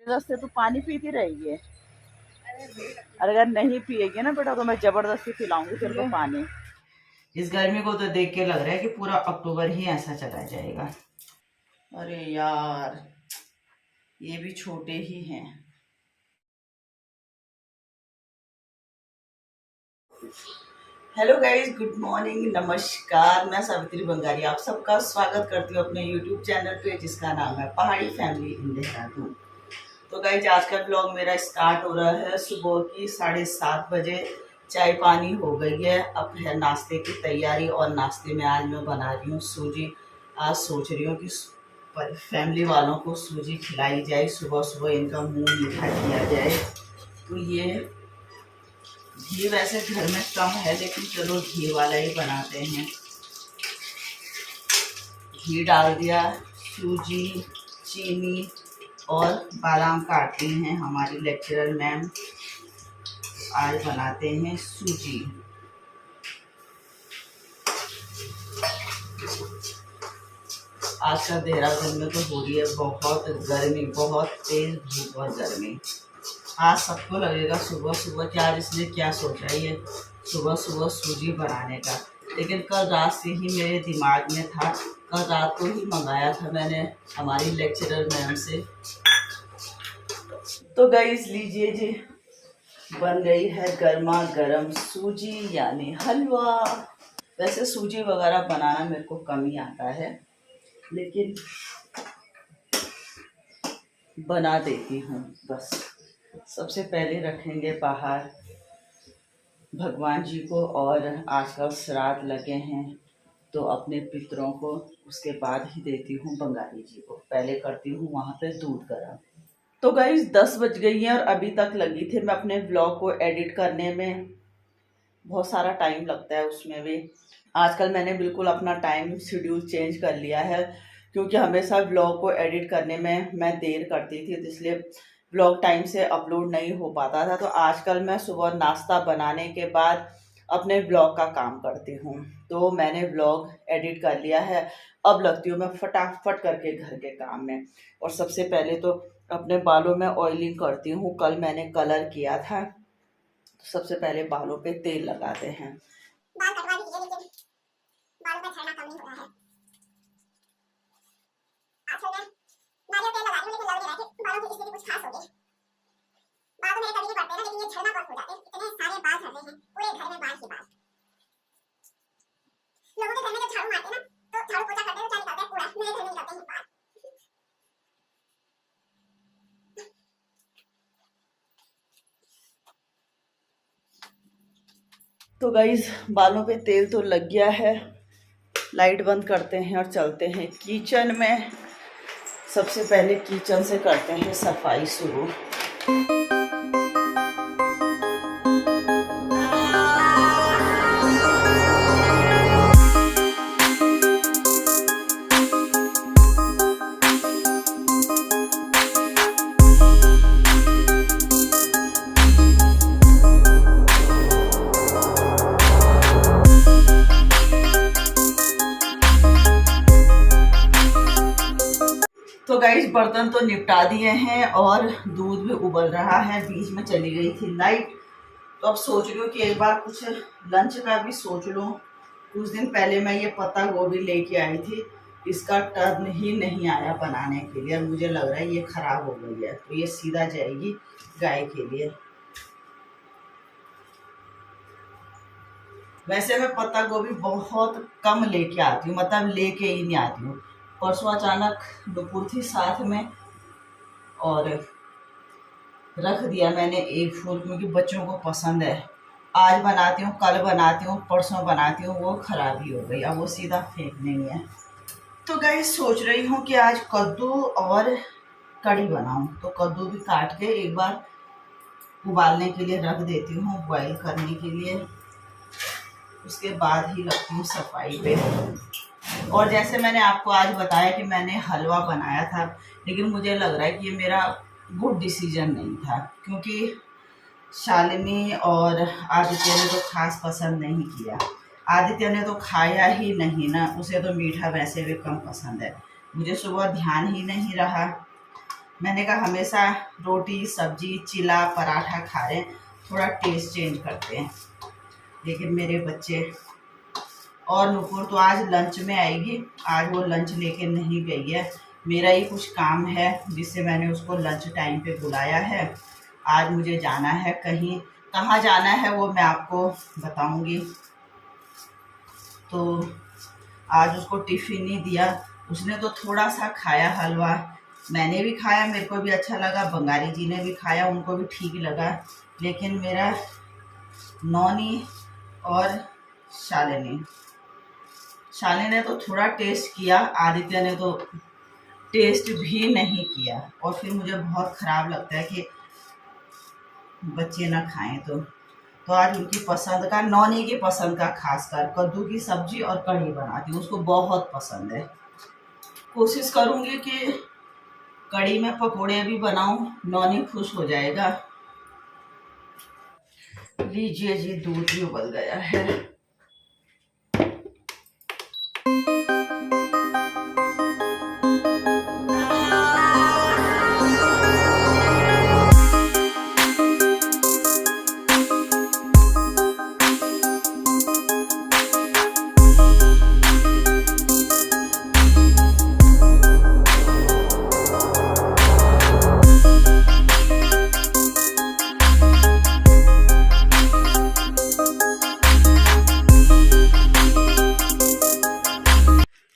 जबरदस्ती तो पानी पीती रही है। अगर नहीं पिएगी ना बेटा तो मैं जबरदस्ती पिलाऊंगी तेरे को पानी। इस गर्मी को तो देख के लग रहा है कि पूरा अक्टूबर ही ऐसा चला जाएगा। अरे यार ये भी छोटे ही हैं। हेलो गाइज, गुड मॉर्निंग, नमस्कार। मैं सावित्री बंगारी आप सबका स्वागत करती हूँ अपने यूट्यूब चैनल पे जिसका नाम है पहाड़ी फैमिली इन देहरादून। तो गाइज आज का ब्लॉग मेरा स्टार्ट हो रहा है सुबह की 7:30 बजे। चाय पानी हो गई है, अब है नाश्ते की तैयारी। और नाश्ते में आज मैं बना रही हूँ सूजी। आज सोच रही हूँ कि फैमिली वालों को सूजी खिलाई जाए, सुबह सुबह इनका मुंह मीठा किया जाए। तो ये घी वैसे घर में कम है लेकिन चलो घी वाला ही बनाते हैं। घी डाल दिया, सूजी, चीनी और बादाम काटती हैं हमारी लेक्चरर मैम। आज बनाते हैं सूजी। आज का देहरादून में तो हो रही है बहुत गर्मी, बहुत तेज धूप और गर्मी। आज सबको लगेगा सुबह सुबह कि आज इसने क्या सोचा ये सुबह सुबह सूजी बनाने का। लेकिन कल रात से ही मेरे दिमाग में था, कल रात को ही मंगाया था मैंने हमारी लेक्चरर मैम से। तो गाइस लीजिए जी, बन गई है गर्मा गर्म सूजी यानी हलवा। वैसे सूजी वगैरह बनाना मेरे को कम ही आता है लेकिन बना देती हूँ बस। सबसे पहले रखेंगे बाहर भगवान जी को, और आजकल श्राद्ध लगे हैं तो अपने पितरों को उसके बाद ही देती हूँ बंगाली जी को। पहले करती हूँ वहाँ पे दूध गर्म। तो गाइस 10 बज गई हैं और अभी तक लगी थी मैं अपने ब्लॉग को एडिट करने में। बहुत सारा टाइम लगता है उसमें भी। आजकल मैंने बिल्कुल अपना टाइम शेड्यूल चेंज कर लिया है क्योंकि हमेशा ब्लॉग को एडिट करने में मैं देर करती थी, तो इसलिए ब्लॉग टाइम से अपलोड नहीं हो पाता था। तो आजकल मैं सुबह नाश्ता बनाने के बाद अपने ब्लॉग का काम करती हूँ। तो मैंने ब्लॉग एडिट कर लिया है, अब लगती हूँ मैं फटाफट करके घर के काम में। और सबसे पहले तो अपने बालों में ऑयलिंग करती हूँ। कल मैंने कलर किया था तो सबसे पहले बालों पे तेल लगाते हैं। बाल कटवा दी लेकिन बालों में झड़ना कम नहीं हो रहा है। आजकल मैं नारियल तेल लगा रही हूँ लेकिन लग नहीं रहा कि बालों की स्थिति कुछ खास होगी। बाल तो मेरे कभी नहीं पड़ते ना, लेकिन ये झड़ना बहुत हो जाते हैं। इतने सारे बाल झड़ रहे हैं, पूरे घर में बाल ही बाल। लोगों के घर में जब झाड़ू मारते हैं ना तो झाड़ू पोछा करते हैं तो क्या निकलता है कूड़ा। मेरे घर में निकलते हैं बाल। तो गाइज बालों पे तेल तो लग गया है, लाइट बंद करते हैं और चलते हैं किचन में। सबसे पहले किचन से करते हैं सफाई शुरू। तो गाइस बर्तन तो निपटा दिए हैं और दूध भी उबल रहा है। बीच में चली गई थी लाइट, तो अब सोच रही हूँ कि एक बार कुछ लंच का भी सोच लूँ। कुछ दिन पहले मैं ये पत्ता गोभी लेके आई थी, इसका टर्न ही नहीं आया बनाने के लिए। मुझे लग रहा है ये खराब हो गई है, तो ये सीधा जाएगी गाय के लिए। वैसे मैं पत्ता गोभी बहुत कम लेके आती हूँ, मतलब लेके ही नहीं आती हूँ। परसों अचानक नुपुर थी साथ में और रख दिया मैंने एक फूल क्योंकि बच्चों को पसंद है। आज बनाती हूँ, कल बनाती हूँ, परसों बनाती हूँ, वो खराब ही हो गई। अब वो सीधा फेंकने ही है। तो गाइस सोच रही हूँ कि आज कद्दू और कड़ी बनाऊँ। तो कद्दू भी काट के एक बार उबालने के लिए रख देती हूँ, बॉईल करने के लिए। उसके बाद ही लगती हूँ सफाई पे। और जैसे मैंने आपको आज बताया कि मैंने हलवा बनाया था, लेकिन मुझे लग रहा है कि ये मेरा गुड डिसीजन नहीं था क्योंकि शालिनी और आदित्य ने तो खास पसंद नहीं किया। आदित्य ने तो खाया ही नहीं ना, उसे तो मीठा वैसे भी कम पसंद है। मुझे सुबह ध्यान ही नहीं रहा, मैंने कहा हमेशा रोटी सब्जी चिला पराठा खा रहे हैं, थोड़ा टेस्ट चेंज करते हैं। लेकिन मेरे बच्चे और नुपुर तो आज लंच में आएगी, आज वो लंच लेके नहीं गई है। मेरा ही कुछ काम है जिससे मैंने उसको लंच टाइम पे बुलाया है। आज मुझे जाना है कहीं, कहाँ जाना है वो मैं आपको बताऊंगी। तो आज उसको टिफ़िन नहीं दिया, उसने तो थोड़ा सा खाया हलवा, मैंने भी खाया, मेरे को भी अच्छा लगा, बंगारी जी ने भी खाया, उनको भी ठीक लगा। लेकिन मेरा नौनी और शालिनी ने तो थोड़ा टेस्ट किया, आदित्य ने तो टेस्ट भी नहीं किया। और फिर मुझे बहुत ख़राब लगता है कि बच्चे ना खाएं। तो आज उनकी पसंद का, नौनी की पसंद का खासकर कद्दू की सब्जी और कढ़ी बनाती हूँ, उसको बहुत पसंद है। कोशिश करूँगी कि कढ़ी में पकोड़े भी बनाऊं, नौनी खुश हो जाएगा। लीजिए जी, दूध भी उबल गया है।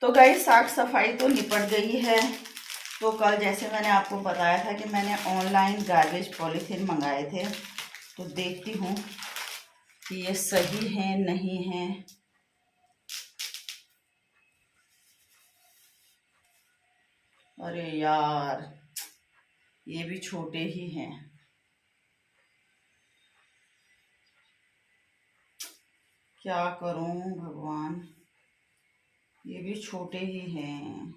तो गाइस साफ सफाई तो निपट गई है। तो कल जैसे मैंने आपको बताया था कि मैंने ऑनलाइन गार्बेज पॉलीथीन मंगाए थे, तो देखती हूँ कि ये सही है नहीं है। अरे यार, ये भी छोटे ही हैं। क्या करूं भगवान, ये भी छोटे ही हैं।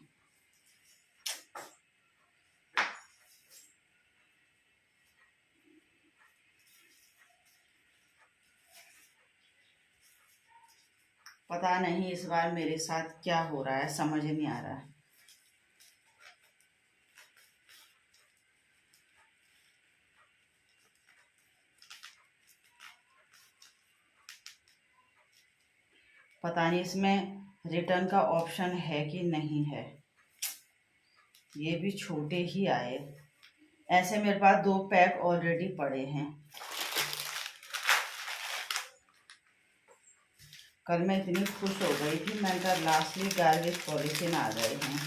पता नहीं इस बार मेरे साथ क्या हो रहा है, समझ नहीं आ रहा है। पता नहीं इसमें रिटर्न का ऑप्शन है कि नहीं है। ये भी छोटे ही आए। ऐसे मेरे पास 2 पैक ऑलरेडी पड़े हैं। कल मैं इतनी खुश हो गई थी, मैंने कहा लास्टली गार्बेज पॉलीथीन आ गए हैं।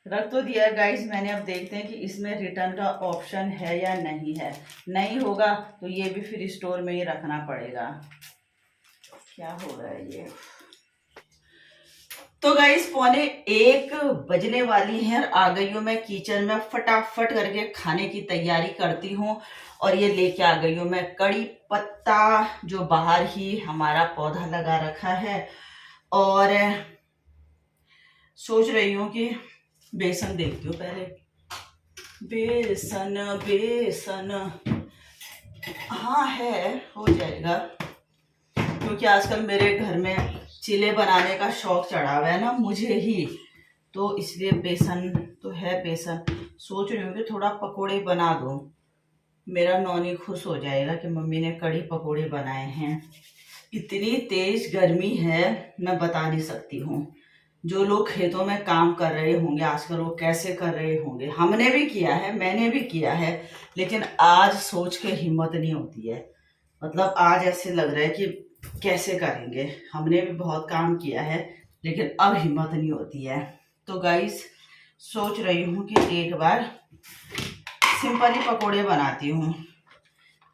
रख तो दिया गाइस मैंने, अब देखते हैं कि इसमें रिटर्न का ऑप्शन है या नहीं है। नहीं होगा तो ये भी फिर स्टोर में ही रखना पड़ेगा। क्या हो रहा है ये। तो गाइस 1:45 बजने वाली है, आ गई हूँ मैं किचन में, फटाफट करके खाने की तैयारी करती हूँ। और ये लेके आ गई हूँ मैं कड़ी पत्ता, जो बाहर ही हमारा पौधा लगा रखा है। और सोच रही हूँ कि बेसन देखती हूँ पहले। बेसन बेसन, हाँ है, हो जाएगा। क्योंकि आजकल मेरे घर में चीले बनाने का शौक चढ़ा हुआ है ना मुझे ही, तो इसलिए बेसन तो है। बेसन सोच रही हूँ कि थोड़ा पकोड़े बना दूँ, मेरा नौनी खुश हो जाएगा कि मम्मी ने कड़ी पकोड़े बनाए हैं। इतनी तेज गर्मी है मैं बता नहीं सकती हूँ। जो लोग खेतों में काम कर रहे होंगे आजकल, वो कैसे कर रहे होंगे। हमने भी किया है, मैंने भी किया है, लेकिन आज सोच के हिम्मत नहीं होती है। मतलब आज ऐसे लग रहा है कि कैसे करेंगे। हमने भी बहुत काम किया है, लेकिन अब हिम्मत नहीं होती है। तो गाइस सोच रही हूँ कि एक बार सिंपल ही पकोड़े बनाती हूँ।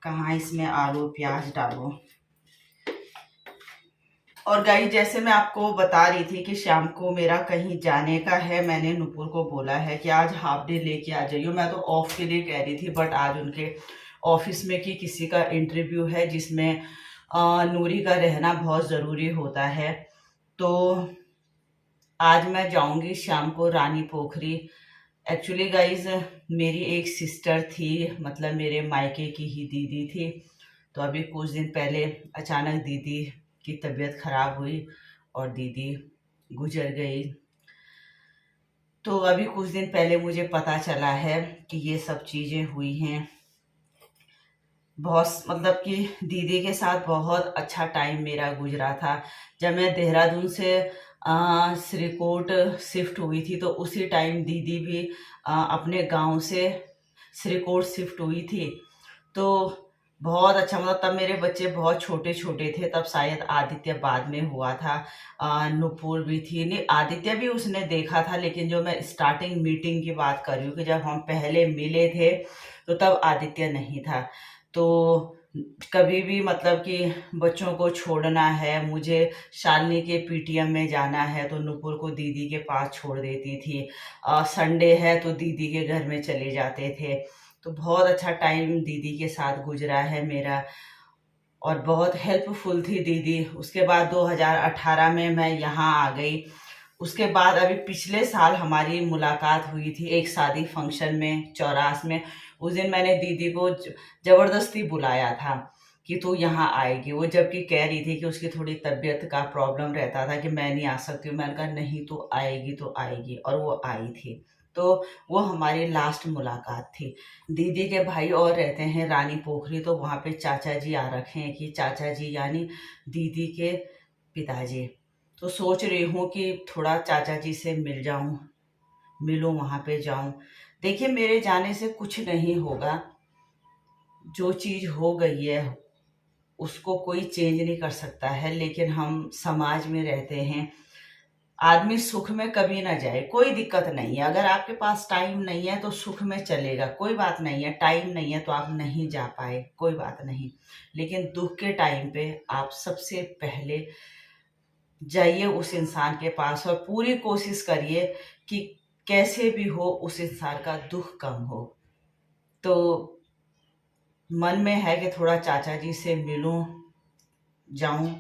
कहाँ इसमें आलू प्याज डालो। और गाइस जैसे मैं आपको बता रही थी कि शाम को मेरा कहीं जाने का है, मैंने नुपुर को बोला है कि आज हाफ डे लेके आ जाइयो। मैं तो ऑफ के लिए कह रही थी, बट आज उनके ऑफिस में कि किसी का इंटरव्यू है जिसमें नूरी का रहना बहुत ज़रूरी होता है। तो आज मैं जाऊंगी शाम को रानी पोखरी। एक्चुअली गाइज मेरी एक सिस्टर थी, मतलब मेरे मायके की ही दीदी थी। तो अभी कुछ दिन पहले अचानक दीदी की तबीयत ख़राब हुई और दीदी गुजर गई। तो अभी कुछ दिन पहले मुझे पता चला है कि ये सब चीज़ें हुई हैं। बहुत मतलब कि दीदी के साथ बहुत अच्छा टाइम मेरा गुजरा था। जब मैं देहरादून से श्रीकोट शिफ्ट हुई थी तो उसी टाइम दीदी भी अपने गांव से श्रीकोट शिफ्ट हुई थी। तो बहुत अच्छा, मतलब तब मेरे बच्चे बहुत छोटे छोटे थे, तब शायद आदित्य बाद में हुआ था। नुपुर भी थी, नहीं आदित्य भी उसने देखा था, लेकिन जो मैं स्टार्टिंग मीटिंग की बात कर रही हूँ कि जब हम पहले मिले थे तो तब आदित्य नहीं था। तो कभी भी मतलब कि बच्चों को छोड़ना है, मुझे शालिनी के पीटीएम में जाना है तो नुपुर को दीदी के पास छोड़ देती थी। संडे है तो दीदी के घर में चले जाते थे। तो बहुत अच्छा टाइम दीदी के साथ गुजरा है मेरा, और बहुत हेल्पफुल थी दीदी। उसके बाद 2018 में मैं यहाँ आ गई। उसके बाद अभी पिछले साल हमारी मुलाकात हुई थी एक शादी फंक्शन में चौरास में। उस दिन मैंने दीदी को जबरदस्ती बुलाया था कि तू यहाँ आएगी। वो जबकि कह रही थी कि उसकी थोड़ी तबीयत का प्रॉब्लम रहता था कि मैं नहीं आ सकती हूँ। मैंने कहा नहीं तो आएगी तो आएगी, और वो आई थी। तो वो हमारी लास्ट मुलाकात थी। दीदी के भाई और रहते हैं रानी पोखरी, तो वहाँ पे चाचा जी आ रखे हैं, कि चाचा जी यानी दीदी के पिताजी। तो सोच रही हूँ कि थोड़ा चाचा जी से मिल जाऊँ, मिलूँ, वहाँ पे जाऊँ। देखिए मेरे जाने से कुछ नहीं होगा, जो चीज़ हो गई है उसको कोई चेंज नहीं कर सकता है। लेकिन हम समाज में रहते हैं, आदमी सुख में कभी ना जाए, कोई दिक्कत नहीं है। अगर आपके पास टाइम नहीं है तो सुख में चलेगा, कोई बात नहीं है। टाइम नहीं है तो आप नहीं जा पाए, कोई बात नहीं। लेकिन दुख के टाइम पे आप सबसे पहले जाइए उस इंसान के पास और पूरी कोशिश करिए कि कैसे भी हो उस इंसान का दुख कम हो। तो मन में है कि थोड़ा चाचा जी से मिलूं, जाऊं।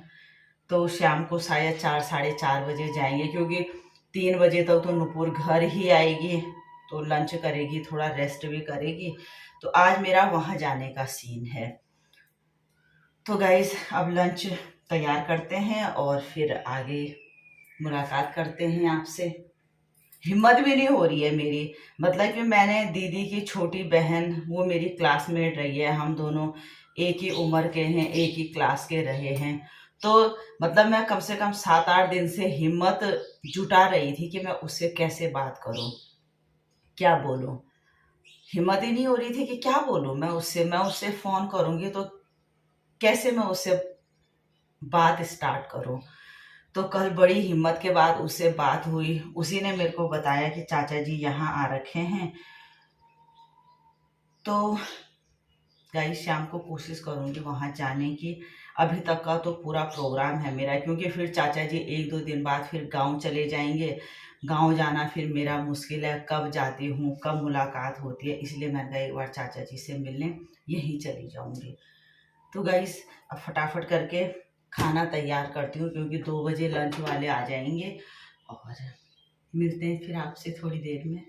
तो शाम को शायद 4 साढ़े 4 बजे जाएंगे, क्योंकि 3 बजे तक तो नुपुर घर ही आएगी, तो लंच करेगी, थोड़ा रेस्ट भी करेगी। तो आज मेरा वहाँ जाने का सीन है। तो गाइस अब लंच तैयार करते हैं और फिर आगे मुलाकात करते हैं आपसे। हिम्मत भी नहीं हो रही है मेरी, मतलब कि मैंने दीदी की छोटी बहन, वो मेरी क्लासमेट रही है, हम दोनों एक ही उम्र के हैं, एक ही क्लास के रहे हैं। तो मतलब मैं कम से कम 7-8 दिन से हिम्मत जुटा रही थी कि मैं उससे कैसे बात करूं, क्या बोलूं। हिम्मत ही नहीं हो रही थी कि क्या बोलूं मैं उससे फ़ोन करूंगी तो कैसे मैं उससे बात स्टार्ट करूं। तो कल बड़ी हिम्मत के बाद उससे बात हुई। उसी ने मेरे को बताया कि चाचा जी यहाँ आ रखे हैं। तो गाइस शाम को कोशिश करूँगी वहाँ जाने की। अभी तक का तो पूरा प्रोग्राम है मेरा, क्योंकि फिर चाचा जी 1-2 दिन बाद फिर गांव चले जाएंगे। गांव जाना फिर मेरा मुश्किल है, कब जाती हूँ कब मुलाकात होती है, इसलिए मैंने कहा एक बार चाचा जी से मिलने यहीं चली जाऊँगी। तो गाइस अब फटाफट करके खाना तैयार करती हूँ, क्योंकि 2 बजे लंच वाले आ जाएंगे। और मिलते हैं फिर आपसे थोड़ी देर में।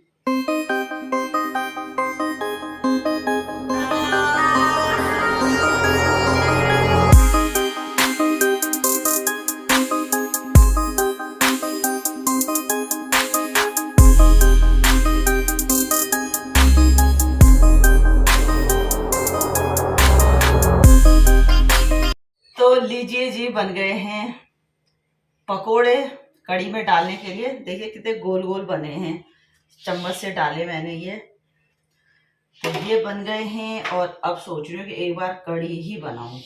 तो लीजिए जी, बन गए हैं पकोड़े कड़ी में डालने के लिए। देखिए कितने गोल गोल बने हैं, चम्मच से डाले मैंने ये, तो ये बन गए हैं। और अब सोच रही हूँ कि एक बार कड़ी ही बनाऊं।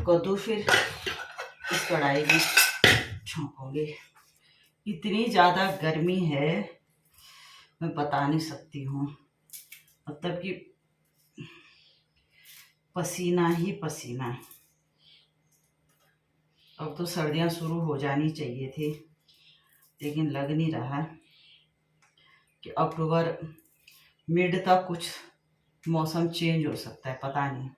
कद्दू फिर इस कढ़ाई में छोंकूंगी। इतनी ज़्यादा गर्मी है मैं बता नहीं सकती हूँ, मतलब कि पसीना ही पसीना। अब तो सर्दियाँ शुरू हो जानी चाहिए थी, लेकिन लग नहीं रहा कि अक्टूबर मिड तक कुछ मौसम चेंज हो सकता है, पता नहीं।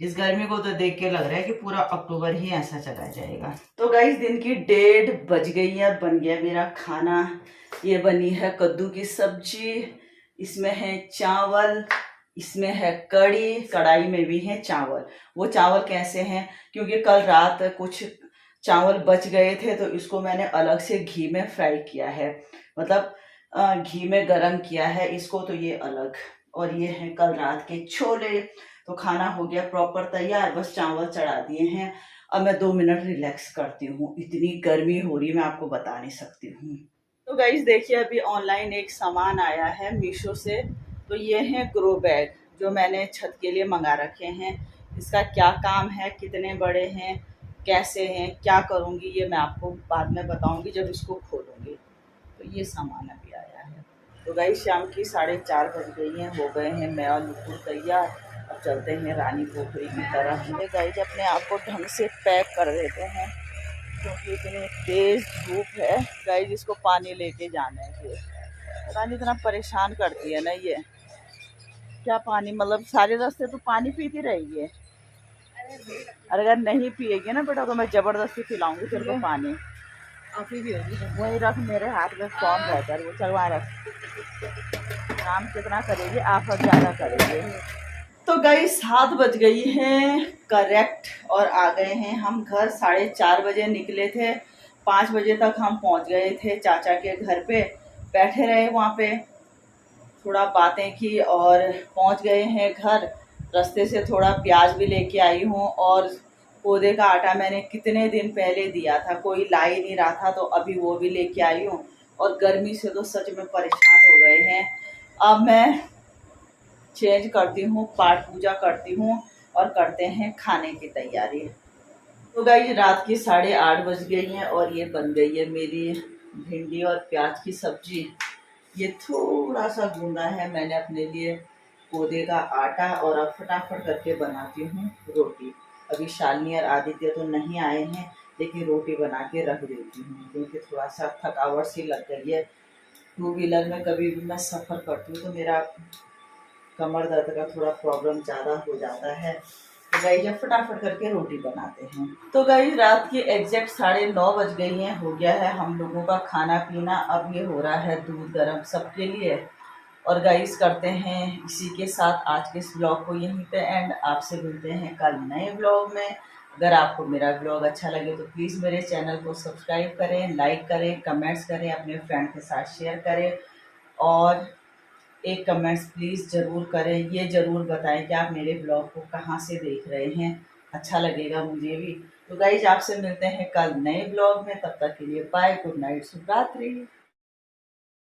इस गर्मी को तो देख के लग रहा है कि पूरा अक्टूबर ही ऐसा चला जाएगा। तो गाइस दिन की 1:30 बज गई है, बन गया मेरा खाना। ये बनी है कद्दू की सब्जी, इसमें है चावल, इसमें है कड़ी, कढ़ाई में भी है चावल। वो चावल कैसे हैं, क्योंकि कल रात कुछ चावल बच गए थे तो इसको मैंने अलग से घी में फ्राई किया है। मतलब घी में गरम किया है इसको, तो ये अलग। और ये है कल रात के छोले। तो खाना हो गया प्रॉपर तैयार, बस चावल चढ़ा दिए हैं। अब मैं 2 मिनट रिलैक्स करती हूँ, इतनी गर्मी हो रही है मैं आपको बता नहीं सकती हूँ। तो गाइस देखिए, अभी ऑनलाइन एक सामान आया है मीशो से। तो ये है ग्रो बैग जो मैंने छत के लिए मंगा रखे हैं। इसका क्या काम है, कितने बड़े हैं, कैसे हैं, क्या करूँगी, ये मैं आपको बाद में बताऊँगी जब इसको खोलूँगी। तो ये सामान अभी आया है। तो गाइस शाम की 4:30 बज गई हैं, हो गए हैं मैं और नुपुर तैयार। अब चलते हैं रानी पोखरी की तरफ। ये गाइस अपने आप को ढंग से पैक कर देते हैं क्योंकि इतनी तेज धूप है। गाइस इसको पानी लेके जाना है, फिर पता नहीं इतना परेशान करती है ना ये। क्या पानी, मतलब सारे रास्ते तो पानी पीती रहेगी है। और अगर नहीं पिएगी ना बेटा तो मैं जबरदस्ती पिलाऊंगी तेरे को पानी। वही रख, मेरे हाथ में फॉर्म रहता है, वो चलवा रख। काम कितना करेगी आप, और ज़्यादा करेंगे। तो गई 7 बज गई हैं करेक्ट, और आ गए हैं हम घर। 4:30 बजे निकले थे, 5 बजे तक हम पहुंच गए थे चाचा के घर पे। बैठे रहे वहाँ पे, थोड़ा बातें की और पहुंच गए हैं घर। रास्ते से थोड़ा प्याज भी लेके आई हूँ, और पौधे का आटा मैंने कितने दिन पहले दिया था, कोई ला ही नहीं रहा था, तो अभी वो भी लेके आई हूँ। और गर्मी से तो सच में परेशान हो गए हैं। अब मैं चेंज करती हूँ, पाठ पूजा करती हूँ और करते हैं खाने की तैयारी। तो गाइस रात की 8:30 बज गई हैं और ये बन गई है मेरी भिंडी और प्याज की सब्जी। ये थोड़ा सा गूंदा है मैंने अपने लिए पौधे का आटा, और अब फटाफट करके बनाती हूँ रोटी। अभी शालिनी और आदित्य तो नहीं आए हैं, लेकिन रोटी बना के रख देती हूँ क्योंकि थोड़ा सा थकावट सी लग गई है। 2 व्हीलर में कभी भी मैं सफ़र करती हूँ तो मेरा कमर दर्द का थोड़ा प्रॉब्लम ज़्यादा हो जाता है। तो गाइस जब फटाफट करके रोटी बनाते हैं। तो गाइस रात की एग्जैक्ट 9:30 बज गई हैं, हो गया है हम लोगों का खाना पीना। अब ये हो रहा है दूध गर्म सबके लिए। और गाइस करते हैं इसी के साथ आज के इस ब्लॉग को यहीं पे एंड। आपसे मिलते हैं कल नए ब्लॉग में। अगर आपको मेरा ब्लॉग अच्छा लगे तो प्लीज़ मेरे चैनल को सब्सक्राइब करें, लाइक करें, कमेंट्स करें, अपने फ्रेंड के साथ शेयर करें। और एक कमेंट्स प्लीज़ ज़रूर करें, ये ज़रूर बताएं कि आप मेरे ब्लॉग को कहाँ से देख रहे हैं, अच्छा लगेगा मुझे भी। तो गाइज आपसे मिलते हैं कल नए ब्लॉग में, तब तक के लिए बाय, गुड नाइट, शुभ रात्रि।